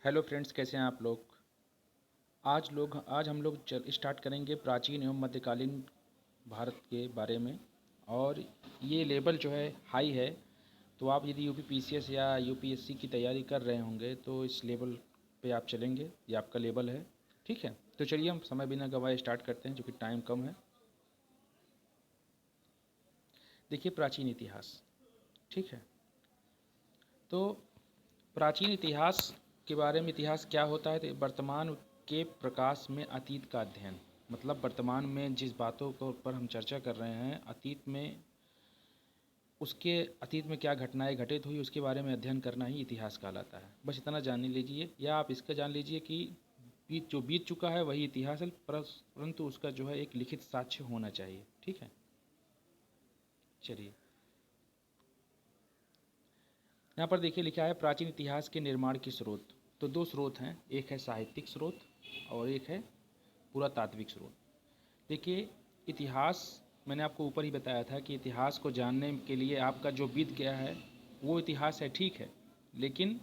Hello friends, कैसे हैं आप लोग। आज हम लोग स्टार्ट करेंगे प्राचीन एवं मध्यकालीन भारत के बारे में। और ये लेवल जो है हाई है, तो आप यदि यूपी पीसीएस या यूपीएससी की तैयारी कर रहे होंगे तो इस लेवल पे आप चलेंगे। ये आपका लेवल है, ठीक है। तो चलिए हम समय बिना गवाए स्टार्ट करते हैं, जो कि टाइम कम है। देखिए, प्राचीन इतिहास, ठीक है। तो प्राचीन इतिहास के बारे में, इतिहास क्या होता है, तो वर्तमान के प्रकाश में अतीत का अध्ययन। मतलब वर्तमान में जिस बातों को पर हम चर्चा कर रहे हैं, अतीत में क्या घटनाएं घटित हुई उसके बारे में अध्ययन करना ही इतिहास कहलाता है। बस इतना जान लीजिए, या आप इसका जान लीजिए कि जो बीत चुका है वही इतिहास है, परंतु उसका जो है एक लिखित साक्ष्य होना चाहिए, ठीक है। चलिए, यहाँ पर देखिए लिखा है प्राचीन इतिहास के निर्माण के स्रोत। तो दो स्रोत हैं, एक है साहित्यिक स्रोत और एक है पुरातात्विक स्रोत। देखिए, इतिहास मैंने आपको ऊपर ही बताया था कि इतिहास को जानने के लिए आपका जो बीत गया है वो इतिहास है, ठीक है। लेकिन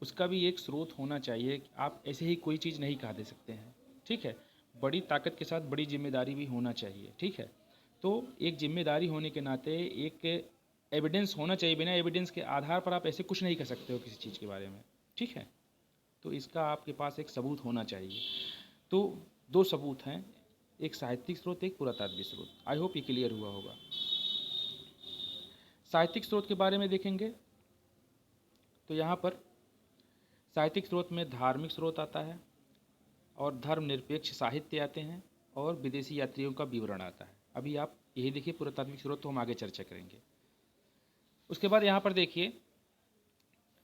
उसका भी एक स्रोत होना चाहिए। आप ऐसे ही कोई चीज़ नहीं कहा दे सकते हैं, ठीक है। बड़ी ताकत के साथ बड़ी जिम्मेदारी भी होना चाहिए, ठीक है। तो एक जिम्मेदारी होने के नाते एक एविडेंस होना चाहिए। बिना एविडेंस के आधार पर आप ऐसे कुछ नहीं कर सकते हो किसी चीज़ के बारे में, ठीक है। तो इसका आपके पास एक सबूत होना चाहिए। तो दो सबूत हैं, एक साहित्यिक स्रोत, एक पुरातात्विक स्रोत। आई होप ये क्लियर हुआ होगा। साहित्यिक स्रोत के बारे में देखेंगे तो यहाँ पर साहित्यिक स्रोत में धार्मिक स्रोत आता है और धर्मनिरपेक्ष साहित्य आते हैं और विदेशी यात्रियों का विवरण आता है। अभी आप यही देखिए, पुरातात्विक स्रोत तो हम आगे चर्चा करेंगे। उसके बाद यहाँ पर देखिए,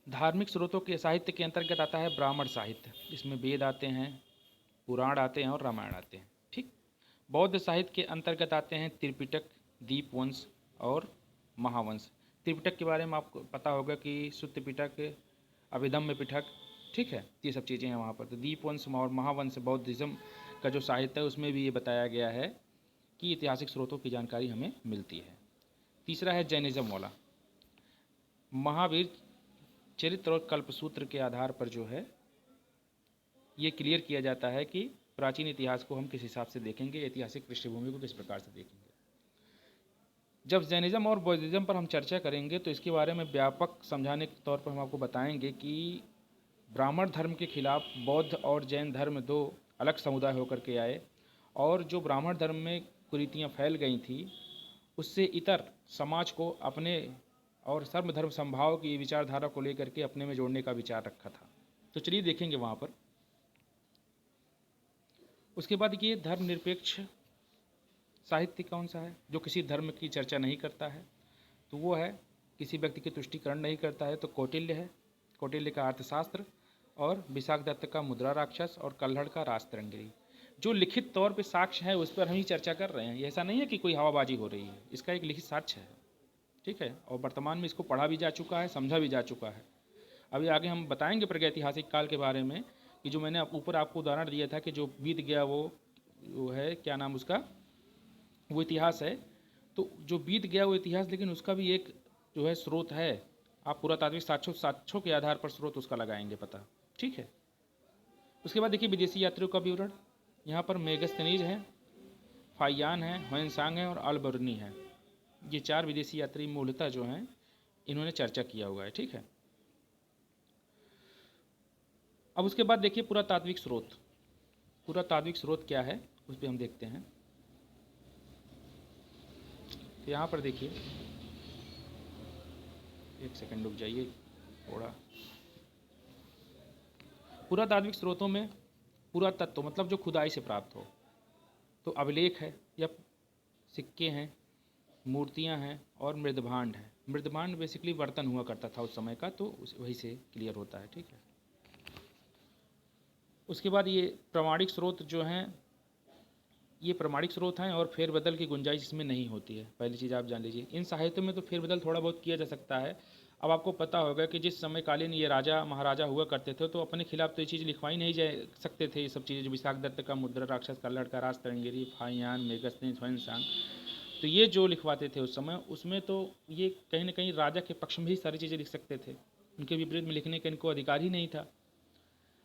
धार्मिक स्रोतों के साहित्य के अंतर्गत आता है ब्राह्मण साहित्य। इसमें वेद आते हैं, पुराण आते हैं और रामायण आते हैं, ठीक। बौद्ध साहित्य के अंतर्गत आते हैं त्रिपिटक, दीपवंश और महावंश। त्रिपिटक के बारे में आपको पता होगा कि सुत्त पिटक, अभिधम्म पिटक, ठीक है। ये सब चीज़ें हैं वहाँ पर। तो दीपवंश और महावंश बौद्धिज्म का जो साहित्य है उसमें भी ये बताया गया है कि ऐतिहासिक स्रोतों की जानकारी हमें मिलती है। तीसरा है जैनिज्म वाला। महावीर चरित्र और कल्पसूत्र के आधार पर जो है ये क्लियर किया जाता है कि प्राचीन इतिहास को हम किस हिसाब से देखेंगे, ऐतिहासिक पृष्ठभूमि को किस प्रकार से देखेंगे। जब जैनिज्म और बौद्धिज्म पर हम चर्चा करेंगे तो इसके बारे में व्यापक समझाने के तौर पर हम आपको बताएंगे कि ब्राह्मण धर्म के खिलाफ बौद्ध और जैन धर्म दो अलग समुदाय होकर के आए, और जो ब्राह्मण धर्म में कुरीतियाँ फैल गई थी उससे इतर समाज को अपने और सर्वधर्म समभाव की विचारधारा को लेकर के अपने में जोड़ने का विचार रखा था। तो चलिए देखेंगे वहाँ पर। उसके बाद ये धर्मनिरपेक्ष साहित्य कौन सा है, जो किसी धर्म की चर्चा नहीं करता है, तो वो है किसी व्यक्ति की तुष्टिकरण नहीं करता है, तो कौटिल्य है। कौटिल्य का अर्थशास्त्र और विशाख दत्त का मुद्रा राक्षस और कल्हड़ का राजतरंगिणी। जो लिखित तौर पे साक्ष्य है उस पर हम ही चर्चा कर रहे हैं। ऐसा नहीं है कि कोई हवाबाजी हो रही है, इसका एक लिखित साक्ष्य है, ठीक है। और वर्तमान में इसको पढ़ा भी जा चुका है, समझा भी जा चुका है। अभी आगे हम बताएंगे प्रागैतिहासिक काल के बारे में कि जो मैंने ऊपर आपको उदाहरण दिया था कि जो बीत गया वो है क्या नाम उसका, वो इतिहास है। तो जो बीत गया वो इतिहास, लेकिन उसका भी एक जो है स्रोत है। आप पुरातात्विक साक्ष्यों के आधार पर स्रोत उसका लगाएंगे पता, ठीक है। उसके बाद देखिए विदेशी यात्रियों का विवरण। यहाँ पर मेगस्थनीज है, फाइयान है, ह्वेनसांग है और अलबर्नी है। ये चार विदेशी यात्री मूलतः जो हैं इन्होंने चर्चा किया हुआ है, ठीक है। अब उसके बाद देखिए पुरातात्विक स्रोत। पुरातात्विक स्रोत क्या है उस पर हम देखते हैं। तो यहाँ पर देखिए, एक सेकंड रुक जाइए थोड़ा। पुरातात्विक स्रोतों में पुरातत्व मतलब जो खुदाई से प्राप्त हो, तो अभिलेख है या सिक्के हैं, मूर्तियां हैं और मृदभांड है। मृदभांड बेसिकली बर्तन हुआ करता था उस समय का, तो वही से क्लियर होता है, ठीक है। उसके बाद ये प्रमाणिक स्रोत जो हैं, ये प्रमाणिक स्रोत हैं और फेरबदल की गुंजाइश इसमें नहीं होती है। पहली चीज़ आप जान लीजिए, इन साहित्यों में तो फेरबदल थोड़ा बहुत किया जा सकता है। अब आपको पता होगा कि जिस समय कालीन ये राजा महाराजा हुआ करते थे तो अपने खिलाफ तो ये चीज़ लिखवाई नहीं जा सकते थे। ये सब चीज़ें जो विशाख दत्त का मुद्रा राक्षस, कल्हड़ का राजतरंगिणी, फाइयान, मेगस्थनीज, ह्वेनसांग, तो ये जो लिखवाते थे उस समय, उसमें तो ये कहीं ना कहीं राजा के पक्ष में ही सारी चीज़ें लिख सकते थे। उनके विपरीत में लिखने का इनको अधिकार ही नहीं था।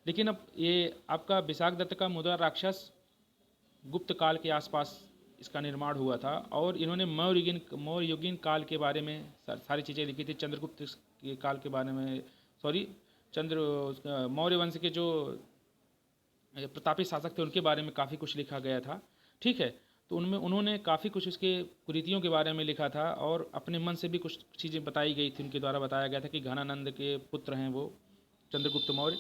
लेकिन अब ये आपका विशाखदत्त का मुद्रा राक्षस गुप्त काल के आसपास इसका निर्माण हुआ था, और इन्होंने मौर्ययुगीन काल के बारे में सारी चीज़ें लिखी थी। चंद्रगुप्त के काल के बारे में, सॉरी, मौर्य वंश के जो प्रतापी शासक थे उनके बारे में काफ़ी कुछ लिखा गया था। ठीक है, तो उनमें उन्होंने काफ़ी कुछ उसके कुरीतियों के बारे में लिखा था, और अपने मन से भी कुछ चीज़ें बताई गई थी। उनके द्वारा बताया गया था कि घनानंद के पुत्र हैं वो चंद्रगुप्त मौर्य,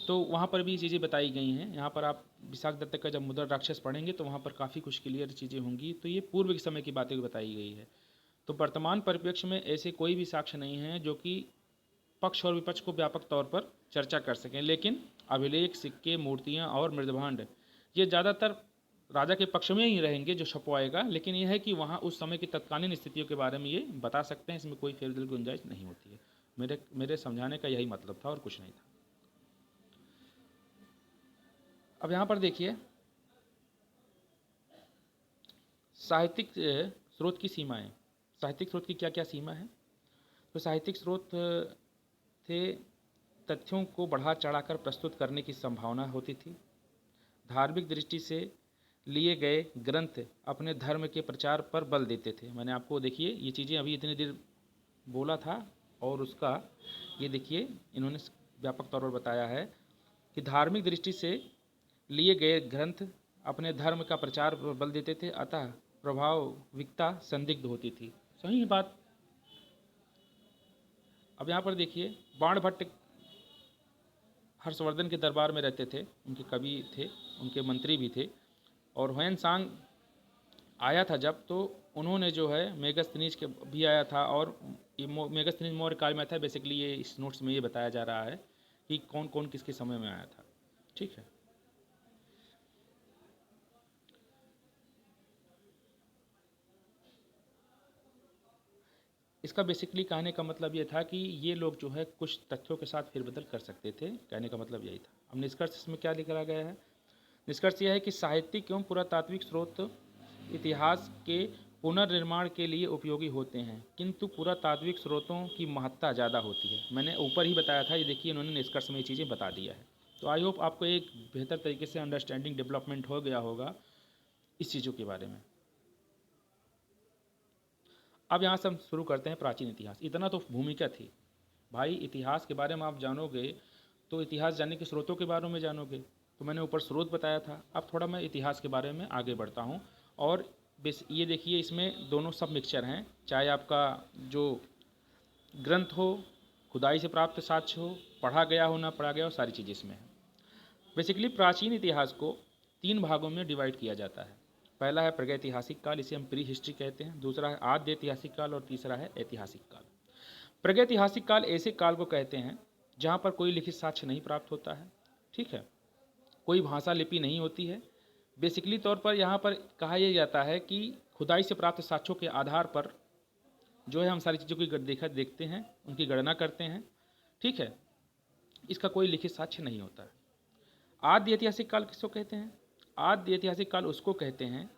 तो वहाँ पर भी चीज़ें बताई गई हैं। यहाँ पर आप विशाखदत्त का जब मुद्रा राक्षस पढ़ेंगे तो वहाँ पर काफ़ी कुछ क्लियर चीज़ें होंगी। तो ये पूर्व के समय की बातें बताई गई है। तो वर्तमान परिप्रेक्ष्य में ऐसे कोई भी साक्ष्य नहीं है जो कि पक्ष और विपक्ष को व्यापक तौर पर चर्चा कर सकें, लेकिन अभिलेख, सिक्के, मूर्तियाँ और मृदभांड ये ज़्यादातर राजा के पक्ष में ही रहेंगे जो छपवाएगा। लेकिन यह है कि वहाँ उस समय की तत्कालीन स्थितियों के बारे में ये बता सकते हैं, इसमें कोई फेरबदल की गुंजाइश नहीं होती है। मेरे समझाने का यही मतलब था और कुछ नहीं था। अब यहाँ पर देखिए साहित्यिक स्रोत की सीमाएं। साहित्यिक स्रोत की क्या क्या सीमा है? तो साहित्यिक स्रोत थे तथ्यों को बढ़ा चढ़ाकर प्रस्तुत करने की संभावना होती थी। धार्मिक दृष्टि से लिए गए ग्रंथ अपने धर्म के प्रचार पर बल देते थे। मैंने आपको देखिए ये चीज़ें अभी इतनी देर बोला था, और उसका ये देखिए इन्होंने व्यापक तौर पर बताया है कि धार्मिक दृष्टि से लिए गए ग्रंथ अपने धर्म का प्रचार पर बल देते थे, अतः प्रभाविकता संदिग्ध होती थी। सही बात। अब यहाँ पर देखिए बाणभट्ट हर्षवर्धन के दरबार में रहते थे, उनके कवि थे, उनके मंत्री भी थे, और ह्वेनसांग आया था जब, तो उन्होंने जो है मेगस्थनीज के भी आया था, और ये मेगस्थनीज मौर्य काल में था। बेसिकली ये इस नोट्स में ये बताया जा रहा है कि कौन कौन किसके समय में आया था। ठीक है, इसका बेसिकली कहने का मतलब ये था कि ये लोग जो है कुछ तथ्यों के साथ फेरबदल कर सकते थे, कहने का मतलब यही था। अब निष्कर्ष इसमें क्या लिखा गया है? निष्कर्ष यह है कि साहित्यिक एवं पुरातात्विक स्रोत इतिहास के पुनर्निर्माण के लिए उपयोगी होते हैं, किंतु पुरातात्विक स्रोतों की महत्ता ज़्यादा होती है। मैंने ऊपर ही बताया था, ये देखिए इन्होंने निष्कर्ष में ये चीज़ें बता दिया है। तो आई होप आपको एक बेहतर तरीके से अंडरस्टैंडिंग डेवलपमेंट हो गया होगा इस चीज़ों के बारे में। अब यहाँ से हम शुरू करते हैं प्राचीन इतिहास। इतना तो भूमिका थी भाई, इतिहास के बारे में आप जानोगे तो इतिहास जानने के स्रोतों के बारे में जानोगे। तो मैंने ऊपर स्रोत बताया था, अब थोड़ा मैं इतिहास के बारे में आगे बढ़ता हूँ। और ये देखिए इसमें दोनों सब मिक्सचर हैं, चाहे आपका जो ग्रंथ हो, खुदाई से प्राप्त साक्ष्य हो, पढ़ा गया हो ना पढ़ा गया हो, सारी चीज़ें इसमें है। बेसिकली प्राचीन इतिहास को 3 भागों में डिवाइड किया जाता है। पहला है प्रागैतिहासिक काल, इसे हम प्री हिस्ट्री कहते हैं। दूसरा है आद्य ऐतिहासिक काल, और तीसरा है ऐतिहासिक काल। प्रागैतिहासिक काल ऐसे काल को कहते हैं जहाँ पर कोई लिखित साक्ष्य नहीं प्राप्त होता है। ठीक है, कोई भाषा लिपि नहीं होती है। बेसिकली तौर पर यहाँ पर कहा यह जाता है कि खुदाई से प्राप्त साक्ष्यों के आधार पर जो है हम सारी चीज़ों की देखते हैं, उनकी गणना करते हैं। ठीक है, इसका कोई लिखित साक्ष्य नहीं होता है। आद्य ऐतिहासिक काल किसको कहते हैं? आद्य ऐतिहासिक काल उसको कहते हैं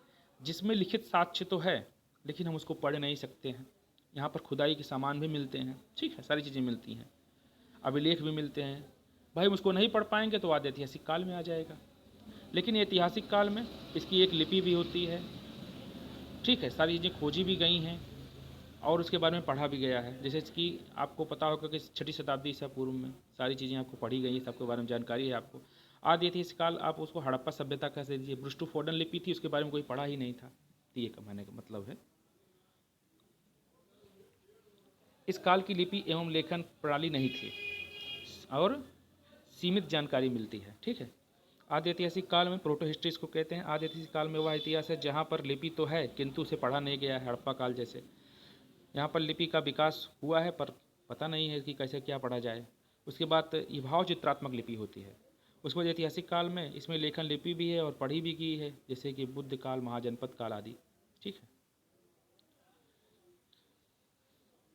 जिसमें लिखित साक्ष्य तो है, लेकिन हम उसको पढ़ नहीं सकते हैं। यहाँ पर खुदाई के सामान भी मिलते हैं, ठीक है, सारी चीज़ें मिलती हैं, अभिलेख भी मिलते हैं। भाई हम उसको नहीं पढ़ पाएंगे तो आद्य ऐतिहासिक काल में आ जाएगा। लेकिन ऐतिहासिक काल में इसकी एक लिपि भी होती है। ठीक है, सारी चीज़ें खोजी भी गई हैं और उसके बारे में पढ़ा भी गया है। जैसे कि आपको पता होगा कि 6वीं शताब्दी ईसा पूर्व में सारी चीज़ें आपको पढ़ी गई हैं, सबके बारे में जानकारी है आपको। आदि ऐतिहासिक काल आप उसको हड़प्पा सभ्यता कह दीजिए, ब्रुष्टुफोर्डन लिपि थी, उसके बारे में कोई पढ़ा ही नहीं था। ये कहने का मतलब है इस काल की लिपि एवं लेखन प्रणाली नहीं थी और सीमित जानकारी मिलती है। ठीक है, आदि ऐतिहासिक काल में प्रोटो हिस्ट्री इसको कहते हैं। आदि ऐतिहासिक काल में वह इतिहास है जहाँ पर लिपि तो है किंतु उसे पढ़ा नहीं गया है, हड़प्पा काल जैसे। यहाँ पर लिपि का विकास हुआ है पर पता नहीं है कि कैसे क्या पढ़ा जाए। उसके बाद ये भाव चित्रात्मक लिपि होती है। उसके बाद ऐतिहासिक काल में इसमें लेखन लिपि भी है और पढ़ी भी की है, जैसे कि बुद्ध काल, महाजनपद काल आदि। ठीक है,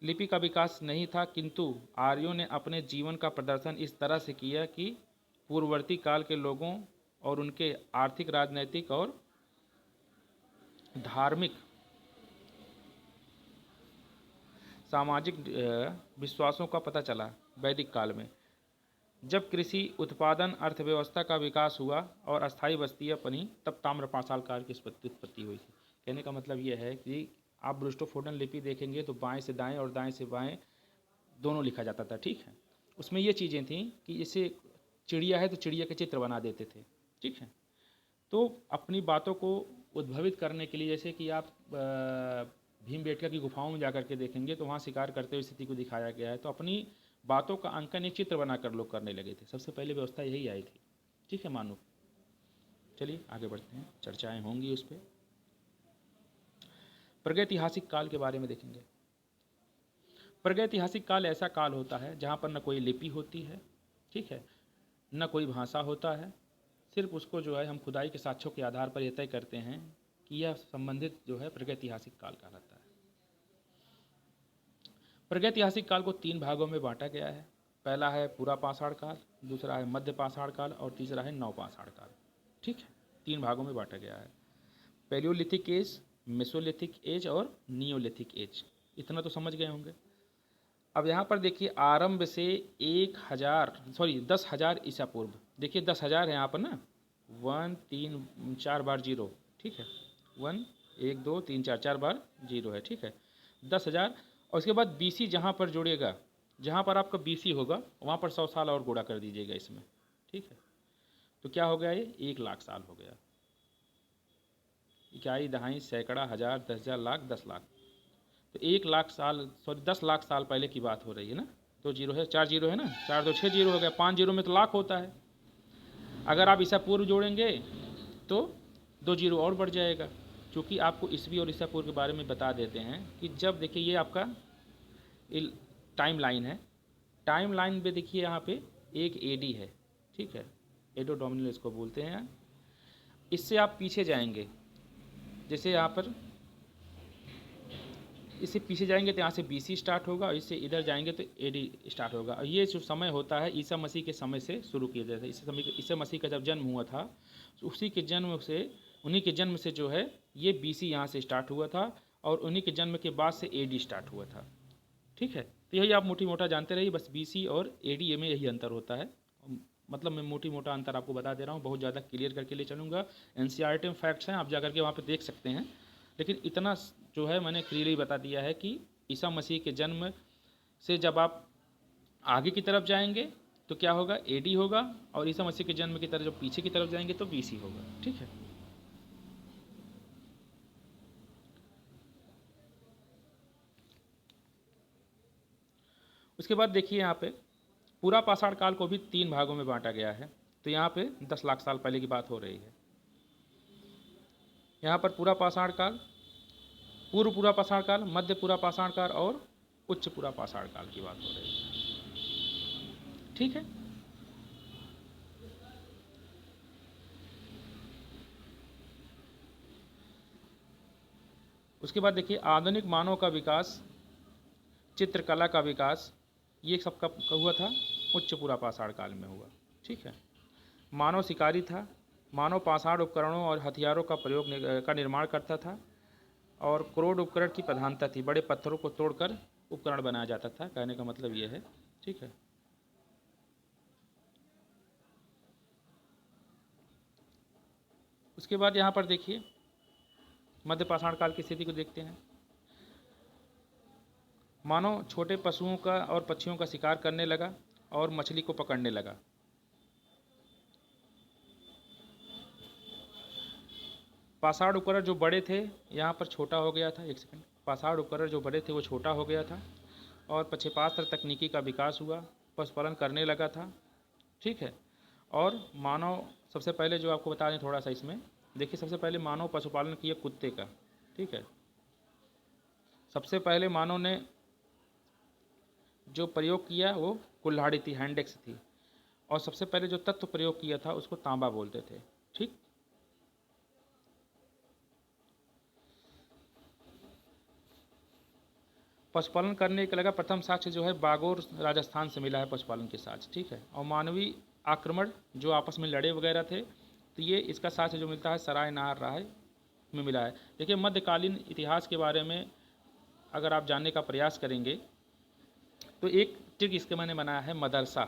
लिपि का विकास नहीं था किंतु आर्यों ने अपने जीवन का प्रदर्शन इस तरह से किया कि पूर्ववर्ती काल के लोगों और उनके आर्थिक, राजनैतिक और धार्मिक सामाजिक विश्वासों का पता चला। वैदिक काल में जब कृषि उत्पादन अर्थव्यवस्था का विकास हुआ और अस्थायी बस्तियाँ बनी, तब ताम्र पाषाण काल की उत्पत्ति हुई थी। कहने का मतलब ये है कि आप ब्रूस्टोफोर्डन लिपि देखेंगे तो बाएं से दाएं और दाएं से बाएं दोनों लिखा जाता था, ठीक है। उसमें ये चीज़ें थी कि जैसे चिड़िया है तो चिड़िया के चित्र बना देते थे, ठीक है। तो अपनी बातों को उद्भवित करने के लिए, जैसे कि आप भीमबेटका की गुफाओं में जाकर के देखेंगे तो वहाँ शिकार करते हुए स्थिति को दिखाया गया है। तो अपनी बातों का अंकन एक चित्र बनाकर लोग करने लगे थे। सबसे पहले व्यवस्था यही आई थी, ठीक है मानो। चलिए आगे बढ़ते हैं, चर्चाएं होंगी उस पर। प्रागैतिहासिक काल के बारे में देखेंगे। प्रागैतिहासिक काल ऐसा काल होता है जहाँ पर न कोई लिपि होती है, ठीक है, न कोई भाषा होता है। सिर्फ उसको जो है हम खुदाई के साक्ष्यों के आधार पर यह तय करते हैं कि यह संबंधित जो है प्रागैतिहासिक काल कहलाता है। प्रागैतिहासिक काल को 3 भागों में बांटा गया है। पहला है पूरा पाषाण काल, दूसरा है मध्य पाषाण काल और तीसरा है नव पाषाण काल, ठीक है। 3 भागों में बांटा गया है। पैलियोलिथिक एज, मेसोलिथिक एज और नियोलिथिक एज। इतना तो समझ गए होंगे। अब यहाँ पर देखिए आरंभ से 10,000 ईसा पूर्व, देखिए 10,000 है यहाँ पर ना, 1 3 4 बार 0, ठीक है। 1 1 2 3 4 4 बार 0 है, ठीक है। 10,000 और उसके बाद BC जहाँ पर जुड़ेगा, जहाँ पर आपका BC होगा वहाँ पर 100 साल और गुणा कर दीजिएगा इसमें, ठीक है। तो क्या हो गया, ये 1,00,000 साल हो गया। इकाई, दहाई, सैकड़ा, हज़ार, 10,000, लाख, 10,00,000। तो 1,00,000 साल, 10,00,000 साल पहले की बात हो रही है ना। 2 जीरो है, 4 जीरो है ना, 4 2 6 जीरो हो गया, 5 जीरो में तो लाख होता है। अगर आप ईसा पूर्व जोड़ेंगे तो 2 जीरो और बढ़ जाएगा। क्योंकि आपको ईसवी और ईसा पूर्व के बारे में बता देते हैं कि जब देखिए ये आपका टाइम लाइन है। टाइम लाइन पे देखिए यहाँ पे एक AD है, ठीक है, एडो डोमिनल इसको बोलते हैं। इससे आप पीछे जाएंगे, जैसे यहाँ पर इससे पीछे जाएंगे तो यहाँ से BC स्टार्ट होगा और इससे इधर जाएंगे तो AD स्टार्ट होगा। और ये जो समय होता है ईसा मसीह के समय से शुरू किया जाता है। ईसा मसीह का जब जन्म हुआ था तो उन्हीं के जन्म से जो है ये BC यहाँ से स्टार्ट हुआ था और उन्हीं के जन्म के बाद से AD स्टार्ट हुआ था, ठीक है। तो यही आप मोटी मोटा जानते रहिए, बस BC और AD में यही अंतर होता है। मतलब मैं मोटी मोटा अंतर आपको बता दे रहा हूँ, बहुत ज़्यादा क्लियर करके ले चलूँगा। NCERT में फैक्ट्स हैं, आप जा करके वहाँ पे देख सकते हैं। लेकिन इतना जो है मैंने क्लियरली बता दिया है कि ईसा मसीह के जन्म से जब आप आगे की तरफ जाएंगे तो क्या होगा, AD होगा, और ईसा मसीह के जन्म की तरफ जब पीछे की तरफ जाएंगे तो BC होगा, ठीक है। उसके बाद देखिए यहाँ पे पूरा पाषाण काल को भी 3 भागों में बांटा गया है। तो यहाँ पे 10,00,000 साल पहले की बात हो रही है। यहाँ पर पूरा पाषाण काल, पूर्व पूरा पाषाण काल, मध्य पूरा पाषाण काल और उच्च पूरा पाषाण काल की बात हो रही है, ठीक है। उसके बाद देखिए आधुनिक मानव का विकास, चित्रकला का विकास, ये सब कब हुआ था, उच्च पूरा पाषाण काल में हुआ, ठीक है। मानव शिकारी था, मानव पाषाण उपकरणों और हथियारों का प्रयोग का निर्माण करता था और क्रोड उपकरण की प्रधानता थी। बड़े पत्थरों को तोड़कर उपकरण बनाया जाता था, कहने का मतलब ये है, ठीक है। उसके बाद यहाँ पर देखिए मध्य पाषाण काल की स्थिति को देखते हैं। मानव छोटे पशुओं का और पक्षियों का शिकार करने लगा और मछली को पकड़ने लगा। पाषाण उपकरण जो बड़े थे यहाँ पर छोटा हो गया था, एक सेकंड, पाषाण उपकरण जो बड़े थे वो छोटा हो गया था और पक्षपात्र तकनीकी का विकास हुआ, पशुपालन करने लगा था, ठीक है। और मानव सबसे पहले जो आपको बता दें थोड़ा सा इसमें देखिए, सबसे पहले मानव पशुपालन किया कुत्ते का, ठीक है। सबसे पहले मानव ने जो प्रयोग किया वो कुल्हाड़ी थी, हैंडेक्स थी, और सबसे पहले जो तत्व प्रयोग किया था उसको तांबा बोलते थे, ठीक। पशुपालन करने का लगा प्रथम साक्ष्य जो है बागोर राजस्थान से मिला है पशुपालन के साक्ष्य, ठीक है। और मानवीय आक्रमण जो आपस में लड़े वगैरह थे तो ये इसका साक्ष्य जो मिलता है सराय नाहर राय में मिला है। देखिए मध्यकालीन इतिहास के बारे में अगर आप जानने का प्रयास करेंगे तो एक ट्रिक इसके मैंने बनाया है, मदरसा।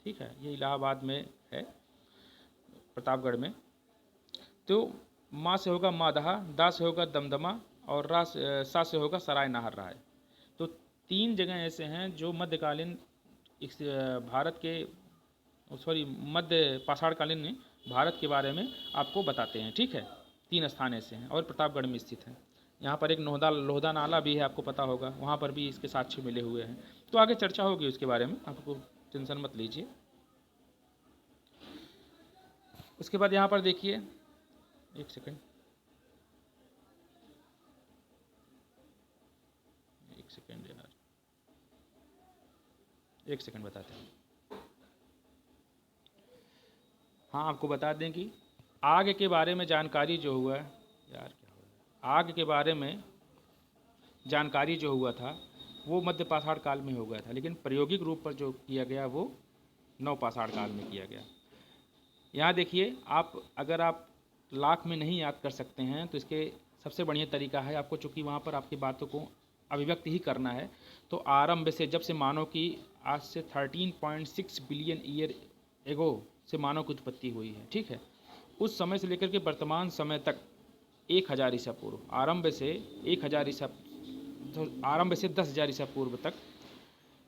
ठीक है, ये इलाहाबाद में है, प्रतापगढ़ में। तो माँ से होगा मादहा, दा से होगा दमदमा, और सा से होगा सराय नाहर राय। तो 3 जगह ऐसे हैं जो मध्यकालीन इस भारत के, सॉरी, मध्य पाषाणकालीन में भारत के बारे में आपको बताते हैं। ठीक है, 3 स्थान ऐसे हैं और प्रतापगढ़ में स्थित हैं। यहाँ पर एक लोहदा नाला भी है, आपको पता होगा, वहाँ पर भी इसके साक्ष्य मिले हुए हैं। तो आगे चर्चा होगी उसके बारे में, आपको टेंशन मत लीजिए। उसके बाद यहाँ पर देखिए, एक सेकंड यार, एक सेकंड बताते हैं। हाँ, आपको बता दें कि आग के बारे में जानकारी जो हुआ है, यार क्या हो रहा है, आग के बारे में जानकारी जो हुआ था वो मध्य पाषाण काल में हो गया था, लेकिन प्रायोगिक रूप पर जो किया गया वो नव पाषाण काल में किया गया। यहाँ देखिए, अगर आप लाख में नहीं याद कर सकते हैं तो इसके सबसे बढ़िया तरीका है, आपको चूँकि वहाँ पर आपकी बातों को अभिव्यक्त ही करना है, तो आरंभ से, जब से मानव की, आज से 13.6 बिलियन ईयर एगो से मानव की उत्पत्ति हुई है। ठीक है, उस समय से लेकर के वर्तमान समय तक 1000 ईसा पूर्व, आरंभ से 10,000 ईसा पूर्व तक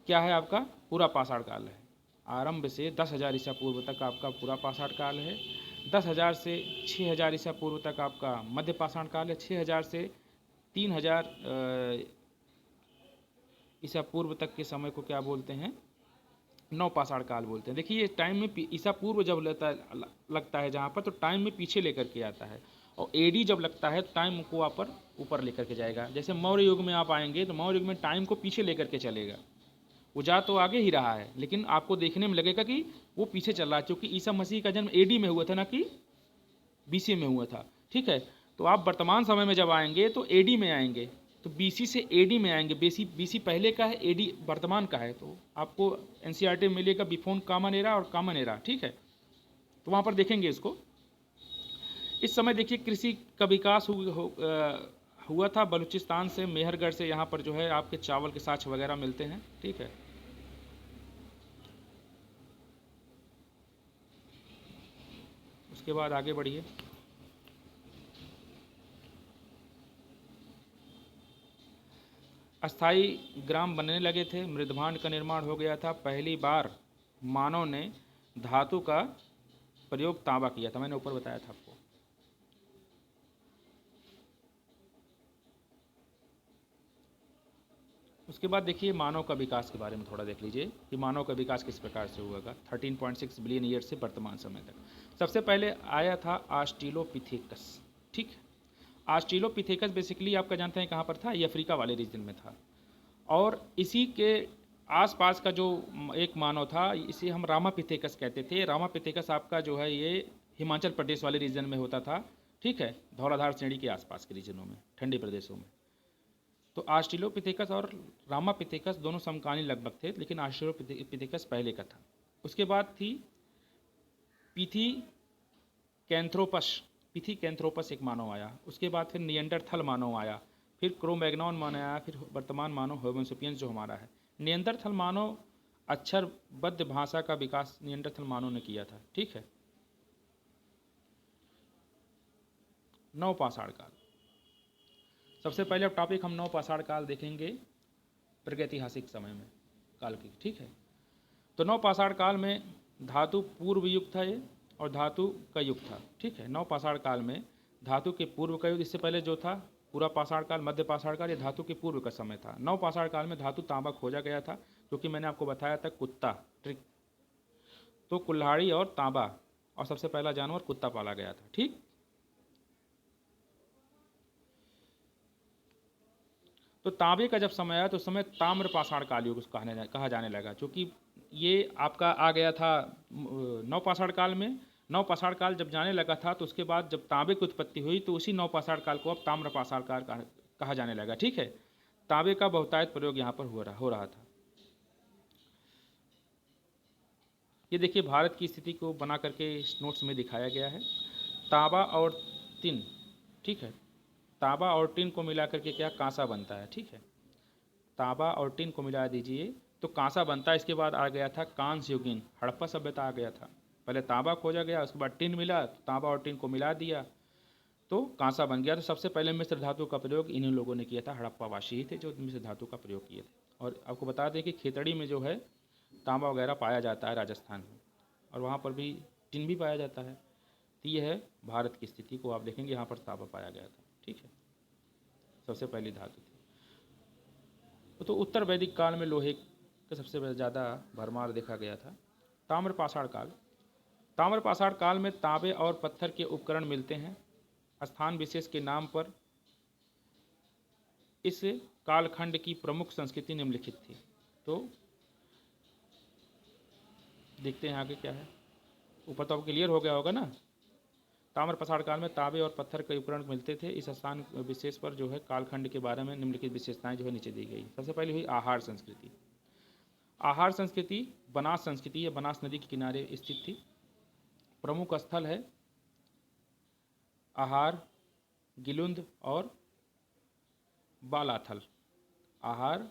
क्या है, आपका पूरा पाषाण काल है। आरंभ से 10,000 ईसा पूर्व तक आपका पूरा पाषाण काल है। 10,000 से 6,000 ईसा पूर्व तक आपका मध्य पाषाण काल है। 6,000 से 3,000 ईसा पूर्व तक के समय को क्या बोलते हैं, नव पाषाण काल बोलते हैं। देखिए, ये टाइम में ईसा पूर्व जब लगता है जहाँ पर, तो टाइम में पीछे लेकर के आता है, और एडी जब लगता है तो टाइम को आप पर ऊपर लेकर के जाएगा। जैसे मौर्य युग में आप आएंगे तो मौर्य युग में टाइम को पीछे लेकर के चलेगा, वो जा तो आगे ही रहा है, लेकिन आपको देखने में लगेगा कि वो पीछे चल रहा है, क्योंकि ईसा मसीह का जन्म एडी में हुआ था, ना कि बीसी में हुआ था। ठीक है, तो आप वर्तमान समय में जब आएंगे तो एडी में आएंगे, तो बीसी से एडी में आएंगे। बीसी पहले का है, एडी वर्तमान का है। तो आपको एनसीईआरटी में मिलेगा बिफोर कॉमन एरा और कॉमन एरा। ठीक है, तो वहाँ पर देखेंगे इसको। इस समय देखिए, कृषि का विकास हुआ था। बलूचिस्तान से, मेहरगढ़ से यहाँ पर जो है आपके चावल के साक्ष्य वगैरह मिलते हैं। ठीक है, उसके बाद आगे बढ़िए। अस्थाई ग्राम बनने लगे थे, मृदभांड का निर्माण हो गया था। पहली बार मानव ने धातु का प्रयोग तांबा किया था, मैंने ऊपर बताया था आपको। उसके बाद देखिए, मानव का विकास के बारे में थोड़ा देख लीजिए कि मानव का विकास किस प्रकार से हुआ। 13.6 बिलियन ईयर से वर्तमान समय तक सबसे पहले आया था ऑस्ट्रेलोपिथेकस। ठीक, ऑस्ट्रेलोपिथेकस बेसिकली आपका जानते हैं कहाँ पर था, ये अफ्रीका वाले रीजन में था। और इसी के आसपास का जो एक मानव था, इसे हम रामापिथेकस कहते थे। रामापिथेकस आपका जो है ये हिमाचल प्रदेश वाले रीजन में होता था। ठीक है, धौलाधार श्रेणी के आसपास के रीजनों में, ठंडे प्रदेशों में। तो ऑस्ट्रेलोपिथेकस और रामापिथेकस दोनों समकालीन लगभग थे, लेकिन ऑस्ट्रेलोपिथेकस पहले का था। उसके बाद थी पिथीकैंथ्रोपस एक मानव आया। उसके बाद फिर नियंडरथल मानव आया, फिर क्रोमैग्नॉन मानव आया, फिर वर्तमान मानव होमो सेपियंस जो हमारा है। नियंडरथल मानव अक्षरबद्ध भाषा का विकास नियंडरथल मानव ने किया था। ठीक है, नव पाषाण काल। सबसे पहले टॉपिक हम नव पाषाण काल देखेंगे प्रागैतिहासिक समय में काल की। ठीक है, तो नव पाषाण काल में धातु पूर्व युग था ये, और धातु का युग था। ठीक है, नव पाषाण काल में धातु के पूर्व का युग, इससे पहले जो था पूरा पाषाण काल, मध्य पाषाण काल, ये धातु के पूर्व का समय था। नव पाषाण काल में धातु तांबा खोजा गया था, क्योंकि मैंने आपको बताया था कुत्ता ट्रिक, तो कुल्हाड़ी और तांबा, और सबसे पहला जानवर कुत्ता पाला गया था। ठीक, तो तांबे का जब समय आया तो उस समय ताम्र पाषाण काल युग कहा जाने लगा, क्योंकि ये आपका आ गया था नव पाषाण काल में। नव पाषाण काल जब जाने लगा था, तो उसके बाद जब तांबे की उत्पत्ति हुई तो उसी नव पाषाण काल को अब ताम्र पाषाण काल कहा जाने लगा। ठीक है, तांबे का बहुतायत प्रयोग यहाँ पर हो रहा था। ये देखिए, भारत की स्थिति को बना करके इस नोट्स में दिखाया गया है। तांबा और टिन, ठीक है, तांबा और टिन को मिला करके क्या कांसा बनता है। ठीक है, तांबा और टिन को मिला दीजिए तो कांसा बनता है। इसके बाद आ गया था कांस्य युगीन, हड़प्पा सभ्यता आ गया था। पहले तांबा खोजा गया, उसके बाद टिन मिला, तांबा और टिन को मिला दिया तो कांसा बन गया। तो सबसे पहले मिश्र धातु का प्रयोग इन्हीं लोगों ने किया था, हड़प्पावासी ही थे जो मिश्र धातु का प्रयोग किए थे। और आपको बता दें कि खेतड़ी में जो है तांबा वगैरह पाया जाता है राजस्थान में, और वहाँ पर भी टिन भी पाया जाता है। तो ये है भारत की स्थिति को आप देखेंगे, यहाँ पर तांबा पाया गया था। ठीक है, सबसे पहली धातु थी। तो उत्तर वैदिक काल में लोहे का सबसे ज़्यादा भरमार देखा गया था। ताम्रपाषाण काल, ताम्रपाषाण काल में तांबे और पत्थर के उपकरण मिलते हैं। स्थान विशेष के नाम पर इस कालखंड की प्रमुख संस्कृति निम्नलिखित थी। तो देखते हैं आगे क्या है। ऊपर तो आपको क्लियर हो गया होगा ना। ताम्रपाषाण काल में तांबे और पत्थर के उपकरण मिलते थे। इस स्थान विशेष पर जो है कालखंड के बारे में निम्नलिखित विशेषताएं जो है नीचे दी गई। सबसे पहले हुई आहार संस्कृति। आहार संस्कृति बनास संस्कृति या बनास नदी के किनारे स्थित थी। प्रमुख स्थल है आहार, गिलुंद और बालाथल। आहार,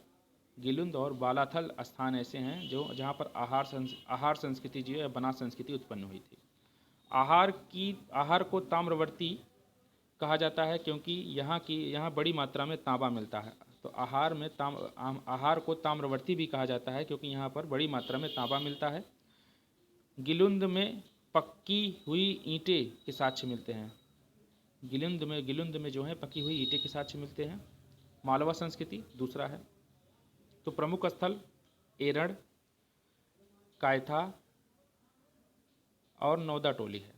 गिलुंद और बालाथल स्थान ऐसे हैं जो जहाँ पर आहार संस्कृति जो है बनास संस्कृति उत्पन्न हुई थी। आहार को ताम्रवर्ती कहा जाता है क्योंकि यहाँ बड़ी मात्रा में तांबा मिलता है। तो आहार को ताम्रवर्ती भी कहा जाता है क्योंकि यहाँ पर बड़ी मात्रा में तांबा मिलता है। गिलुंद में पक्की हुई ईंटें के साक्ष्य मिलते हैं। गिलुंद में जो है पकी हुई ईंटें के साक्ष्य मिलते हैं। मालवा संस्कृति दूसरा है। तो प्रमुख स्थल एरड़, कायथा और नौदा टोली है।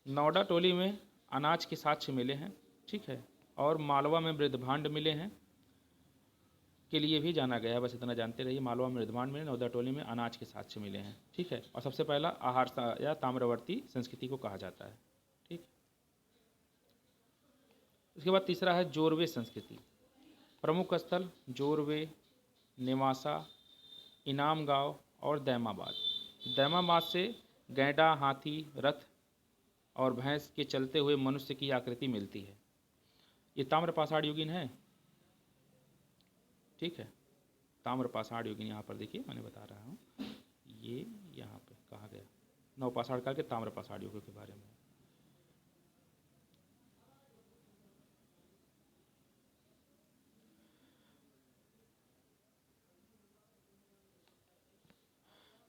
नौदा टोली में अनाज के साक्ष्य मिले हैं। ठीक है, और मालवा में मृदभांड मिले हैं के लिए भी जाना गया है। बस इतना जानते रहिए, मालवा में मृदभांड मिले, नौदा टोली में अनाज के साक्ष्य मिले हैं। ठीक है, और सबसे पहला आहार या ताम्रवर्ती संस्कृति को कहा जाता है। ठीक, उसके बाद तीसरा है जोरवे संस्कृति। प्रमुख स्थल जोरवे, नेवासा, इनाम गांव और दैमाबाद। दैमाबाद से गैंडा, हाथी, रथ और भैंस के चलते हुए मनुष्य की आकृति मिलती है। ये ताम्रपाषाण युगीन है। ठीक है, ताम्रपाषाण युगीन यहाँ पर देखिए मैंने बता रहा हूँ, ये यहाँ पे कहा गया नवपाषाण काल के ताम्रपाषाण युग के बारे में।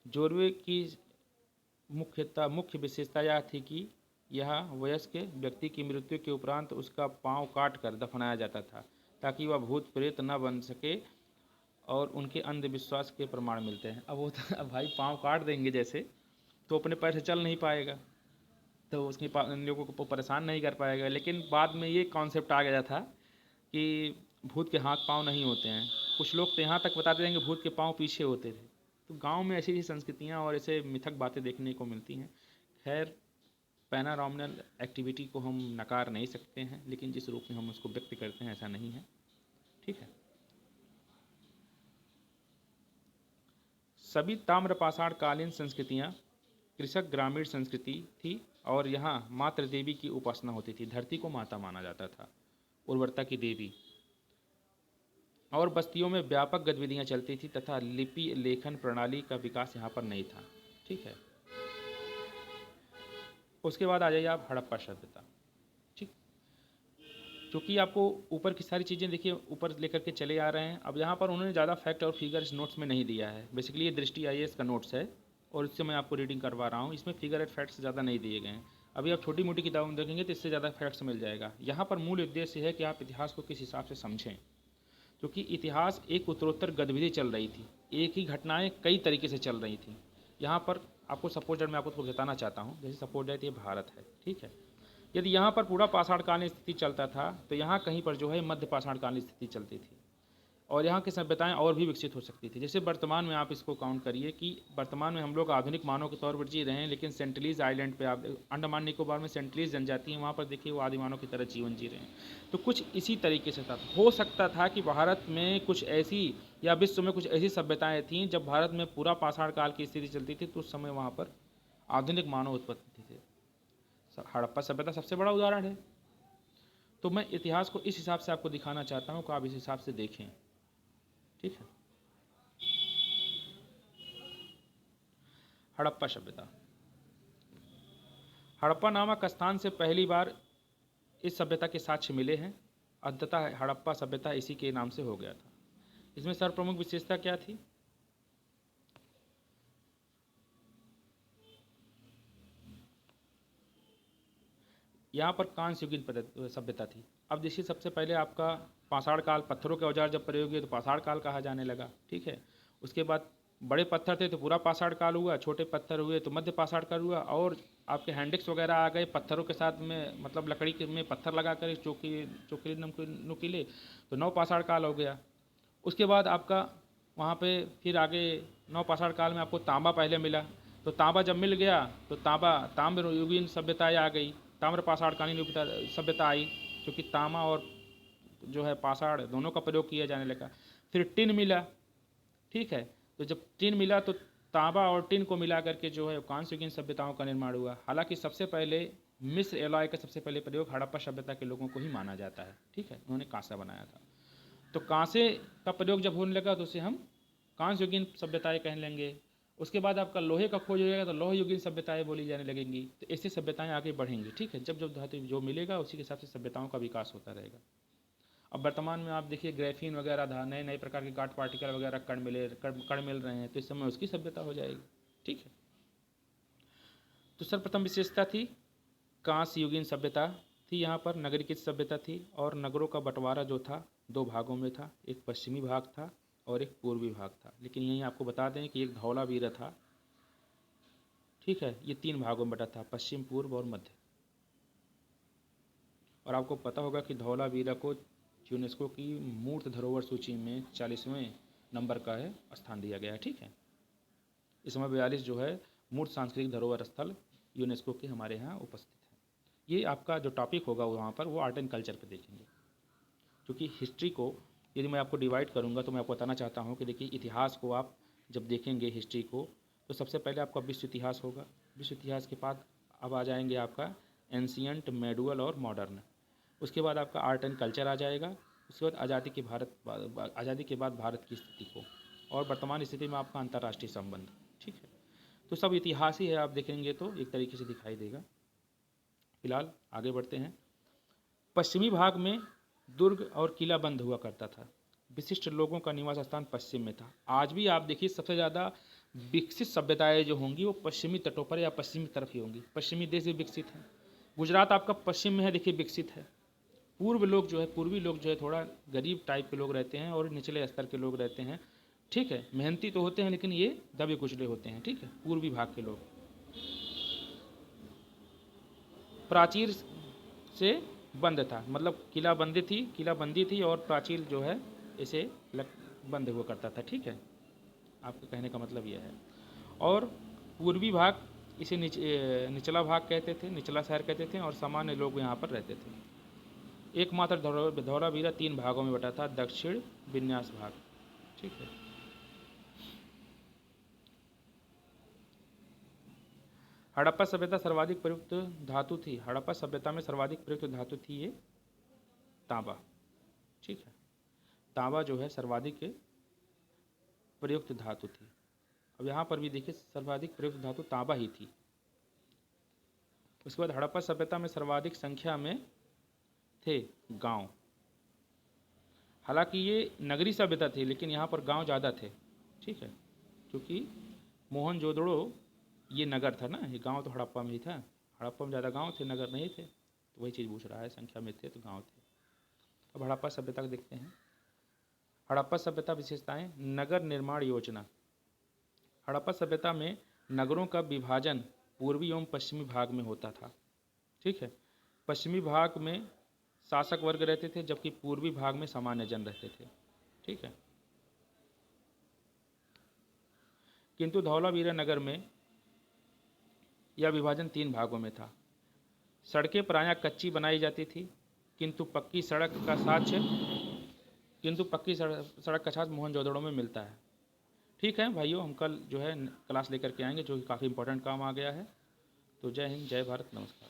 जोरवे की मुख्य विशेषता यह थी कि यह वयस्क व्यक्ति की मृत्यु के उपरांत उसका पांव काट कर दफनाया जाता था ताकि वह भूत प्रेत न बन सके, और उनके अंधविश्वास के प्रमाण मिलते हैं। अब वो अब भाई पांव काट देंगे जैसे तो अपने पैर से चल नहीं पाएगा, तो उसके लोगों को परेशान नहीं कर पाएगा। लेकिन बाद में ये कॉन्सेप्ट आ गया था कि भूत के हाथ पांव नहीं होते हैं। कुछ लोग तो यहाँ तक बताते हैं कि भूत के पांव पीछे होते थे। तो गांव में ऐसी संस्कृतियाँ और ऐसे मिथक बातें देखने को मिलती हैं। खैर, पैरानॉर्मल एक्टिविटी को हम नकार नहीं सकते हैं, लेकिन जिस रूप में हम उसको व्यक्त करते हैं ऐसा नहीं है। ठीक है, सभी ताम्रपाषाण कालीन संस्कृतियाँ कृषक ग्रामीण संस्कृति थी और यहाँ मातृ देवी की उपासना होती थी। धरती को माता माना जाता था, उर्वरता की देवी, और बस्तियों में व्यापक गतिविधियाँ चलती थी तथा लिपि लेखन प्रणाली का विकास यहाँ पर नहीं था। ठीक है, उसके बाद आ जाइए आप हड़प्पा सभ्यता। ठीक, क्योंकि आपको ऊपर की सारी चीज़ें देखिए ऊपर लेकर के चले आ रहे हैं। अब यहाँ पर उन्होंने ज़्यादा फैक्ट और फिगर इस नोट्स में नहीं दिया है। बेसिकली ये दृष्टि IAS का नोट्स है और इससे मैं आपको रीडिंग करवा रहा हूँ। इसमें फिगर एंड फैक्ट्स ज़्यादा नहीं दिए गए हैं। अभी आप छोटी मोटी किताबों में देखेंगे तो इससे ज़्यादा फैक्ट्स मिल जाएगा। यहाँ पर मूल उद्देश्य है कि आप इतिहास को किस हिसाब से समझें, क्योंकि इतिहास एक उत्तरोत्तर गतिविधि चल रही थी। एक ही घटनाएं कई तरीके से चल रही थी। यहाँ पर आपको सपोज दैट मैं आपको बताना चाहता हूँ, जैसे सपोज दैट ये भारत है। ठीक है, यदि यहाँ पर पूरा पाषाणकालीन स्थिति चलता था तो यहाँ कहीं पर जो है मध्य पाषाणकालीन स्थिति चलती थी और यहाँ की सभ्यताएं और भी विकसित हो सकती थी। जैसे वर्तमान में आप इसको काउंट करिए कि वर्तमान में हम लोग आधुनिक मानव के तौर पर जी रहे हैं, लेकिन सेंटिलीज आइलैंड पे आप अंडमान निकोबार में सेंटिलीज जनजाति हैं, वहाँ पर देखिए वो आदिमानव की तरह जीवन जी रहे हैं। तो कुछ इसी तरीके से था। हो सकता था कि भारत में कुछ ऐसी या विश्व में कुछ ऐसी सभ्यताएँ थीं जब भारत में पूरा पाषाण काल की स्थिति चलती थी, तो उस समय वहाँ पर आधुनिक मानव उत्पत्ति थे। हड़प्पा सभ्यता सबसे बड़ा उदाहरण है। तो मैं इतिहास को इस हिसाब से आपको दिखाना चाहता हूँ कि आप इस हिसाब से देखें। ठीक है, हड़प्पा सभ्यता। हड़प्पा नामक स्थान से पहली बार इस सभ्यता के साक्ष्य मिले हैं। अंततः हड़प्पा सभ्यता इसी के नाम से हो गया था। इसमें सर्वप्रमुख विशेषता क्या थी? यहाँ पर कांस्य युगीन सभ्यता थी। अब देखिए, सबसे पहले आपका पाषाण काल, पत्थरों के औजार जब प्रयोग हुए तो पाषाण काल कहा जाने लगा। ठीक है, उसके बाद बड़े पत्थर थे तो पूरा पाषाण काल हुआ, छोटे पत्थर हुए तो मध्य पाषाण काल हुआ, और आपके हैंडिक्स वगैरह आ गए पत्थरों के साथ में, मतलब लकड़ी के में पत्थर लगा कर चोकरी नुकीले, तो नव पाषाण काल हो गया। उसके बाद आपका वहाँ पे फिर आगे नव पाषाण काल में आपको तांबा पहले मिला, तो तांबा जब मिल गया तो ताम्र युगीन सभ्यताएँ आ गई, ताम्र पाषाणकालीन सभ्यता आई, क्योंकि तांबा और जो है पाषाण दोनों का प्रयोग किया जाने लगा। फिर टिन मिला। ठीक है, तो जब टिन मिला तो तांबा और टिन को मिला करके जो है कांस्य युगीन सभ्यताओं का निर्माण हुआ। हालांकि सबसे पहले मिस्र एलॉय का सबसे पहले प्रयोग हड़प्पा सभ्यता के लोगों को ही माना जाता है। ठीक है, उन्होंने कांसा बनाया था। तो कांसे का प्रयोग जब होने लगा तो उसे हम कांस्य युगीन सभ्यताएं कह लेंगे। उसके बाद आपका लोहे का खोज हो जाएगा तो लोह युगीन सभ्यताएं बोली जाने लगेंगी। तो ऐसे सभ्यताएं आगे बढ़ेंगी। ठीक है, जब जब धातु जो मिलेगा उसी के हिसाब से सभ्यताओं का विकास होता रहेगा। अब वर्तमान में आप देखिए ग्रेफीन वगैरह था, नए नए प्रकार के गाठ पार्टिकल वगैरह कण मिल रहे हैं, तो इस समय उसकी सभ्यता हो जाएगी। ठीक है, तो सर्वप्रथम विशेषता थी कांस्य युगीन सभ्यता थी। यहाँ पर नगरीकृत सभ्यता थी, और नगरों का बंटवारा जो था दो भागों में था, एक पश्चिमी भाग था और एक पूर्वी भाग था। लेकिन यहीं आपको बता दें कि एक धौलावीरा था। ठीक है, ये तीन भागों में बटा था, पश्चिम, पूर्व और मध्य। और आपको पता होगा कि धौलावीरा को यूनेस्को की मूर्त धरोहर सूची में 40वें नंबर का है स्थान दिया गया है। ठीक है, इस समय 42 जो है मूर्त सांस्कृतिक धरोहर स्थल यूनेस्को के हमारे यहाँ उपस्थित है। ये आपका जो टॉपिक होगा वहाँ पर वो आर्ट एंड कल्चर पे देखेंगे। क्योंकि हिस्ट्री को यदि मैं आपको डिवाइड करूँगा तो मैं आपको बताना चाहता हूँ कि देखिए, इतिहास को आप जब देखेंगे हिस्ट्री को, तो सबसे पहले आपका विश्व इतिहास होगा। विश्व इतिहास के बाद अब आ जाएंगे आपका एंशियंट, मेडुअल और मॉडर्न। उसके बाद आपका आर्ट एंड कल्चर आ जाएगा। उसके बाद आज़ादी के बाद भारत की स्थिति को, और वर्तमान स्थिति में आपका अंतर्राष्ट्रीय संबंध। ठीक है, तो सब इतिहास ही है, आप देखेंगे तो एक तरीके से दिखाई देगा। फिलहाल आगे बढ़ते हैं। पश्चिमी भाग में दुर्ग और किला बंद हुआ करता था। विशिष्ट लोगों का निवास स्थान पश्चिम में था। आज भी आप देखिए, सबसे ज़्यादा विकसित सभ्यताएं जो होंगी वो पश्चिमी तटों पर या पश्चिमी तरफ ही होंगी। पश्चिमी देश भी विकसित है। गुजरात आपका पश्चिम में है, देखिए विकसित है। पूर्वी लोग जो है थोड़ा गरीब टाइप के लोग रहते हैं और निचले स्तर के लोग रहते हैं। ठीक है, मेहनती तो होते हैं लेकिन ये दबे कुचले होते हैं। ठीक है, पूर्वी भाग के लोग। प्राचीर से बंद था, मतलब किला बंदी थी और प्राचीर जो है इसे बंद हुआ करता था। ठीक है, आपके कहने का मतलब यह है। और पूर्वी भाग इसे निचला भाग कहते थे, निचला शहर कहते थे, और सामान्य लोग यहाँ पर रहते थे। एकमात्र धौलावीरा तीन भागों में बटा था, दक्षिण विन्यास भाग। ठीक है, हड़प्पा सभ्यता सर्वाधिक प्रयुक्त धातु थी। हड़प्पा सभ्यता में सर्वाधिक प्रयुक्त धातु थी ये तांबा। ठीक है, तांबा जो है सर्वाधिक प्रयुक्त धातु थी। अब यहाँ पर भी देखिए, सर्वाधिक प्रयुक्त धातु तांबा ही थी। उसके बाद हड़प्पा सभ्यता में सर्वाधिक संख्या में थे गांव। हालांकि ये नगरी सभ्यता थी लेकिन यहाँ पर गांव ज़्यादा थे। ठीक है, क्योंकि मोहनजोदड़ो ये नगर था ना, ये गांव तो हड़प्पा में ही था। हड़प्पा में ज़्यादा गांव थे, नगर नहीं थे, तो वही चीज़ पूछ रहा है, संख्या में थे तो गांव थे। अब हड़प्पा सभ्यता को देखते हैं। हड़प्पा सभ्यता विशेषताएं। नगर निर्माण योजना। हड़प्पा सभ्यता में नगरों का विभाजन पूर्वी एवं पश्चिमी भाग में होता था। ठीक है, पश्चिमी भाग में शासक वर्ग रहते थे जबकि पूर्वी भाग में सामान्य जन रहते थे। ठीक है, किंतु धौलावीरा नगर में यह विभाजन तीन भागों में था। सड़कें प्रायः कच्ची बनाई जाती थी, किंतु पक्की सड़क का साक्ष्य मोहनजोदड़ो में मिलता है। ठीक है भाइयों, हम कल जो है क्लास लेकर के आएंगे जो कि काफ़ी इंपॉर्टेंट काम आ गया है। तो जय हिंद, जय भारत, नमस्कार।